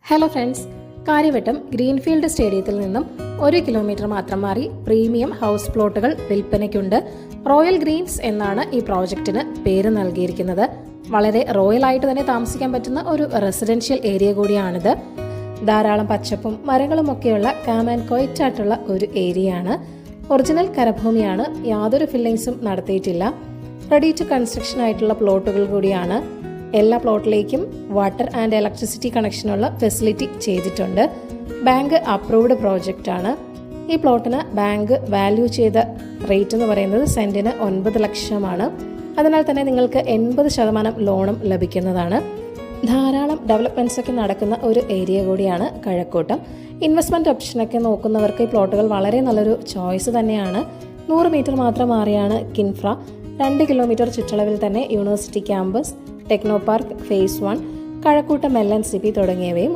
Hello friends, Karyavattom greenfield സ്റ്റേഡിയത്തിൽ നിന്നും 1 kilometre മാത്രം മാറി പ്രീമിയം ഹൗസ് പ്ലോട്ടുകൾ വിൽപ്പനയ്ക്കുണ്ട്. റോയൽ ഗ്രീൻസ് എന്നാണ് ഈ പ്രോജക്റ്റിന് പേര് നൽകിയിരിക്കുന്നത്. വളരെ റോയൽ ആയിട്ട് തന്നെ താമസിക്കാൻ പറ്റുന്ന ഒരു റെസിഡൻഷ്യൽ ഏരിയ കൂടിയാണിത്. ധാരാളം പച്ചപ്പും മരങ്ങളും ഒക്കെയുള്ള കാം ആൻഡ് ക്വയറ്റ് ആയിട്ടുള്ള ഒരു ഏരിയയാണ്. ഒറിജിനൽ കരഭൂമിയാണ്, യാതൊരു ഫില്ലിങ്സും നടത്തിയിട്ടില്ല. റെഡി ടു കൺസ്ട്രക്ഷൻ ആയിട്ടുള്ള പ്ലോട്ടുകൾ കൂടിയാണ്. എല്ലാ പ്ലോട്ടിലേക്കും വാട്ടർ ആൻഡ് ഇലക്ട്രിസിറ്റി കണക്ഷനുള്ള ഫെസിലിറ്റി ചെയ്തിട്ടുണ്ട്. ബാങ്ക് അപ്രൂവ്ഡ് പ്രോജക്റ്റ് ആണ്. ഈ പ്ലോട്ടിന് ബാങ്ക് വാല്യൂ ചെയ്ത റേറ്റ് എന്ന് പറയുന്നത് സെന്റിന് 9 ലക്ഷമാണ്. അതിനാൽ തന്നെ നിങ്ങൾക്ക് 80% ലോണും ലഭിക്കുന്നതാണ്. ധാരാളം ഡെവലപ്മെന്റ്സ് ഒക്കെ നടക്കുന്ന ഒരു ഏരിയ കൂടിയാണ് കഴക്കൂട്ടം. ഇൻവെസ്റ്റ്മെന്റ് ഓപ്ഷനൊക്കെ നോക്കുന്നവർക്ക് ഈ പ്ലോട്ടുകൾ വളരെ നല്ലൊരു ചോയ്സ് തന്നെയാണ്. 100 മീറ്റർ മാത്രം മാറിയാണ് കിൻഫ്ര. 2 കിലോമീറ്റർ ചുറ്റളവിൽ തന്നെ university campus, techno park, phase 1, Kazhakkoottam LNCP തുടങ്ങിയവയും ഉണ്ട്.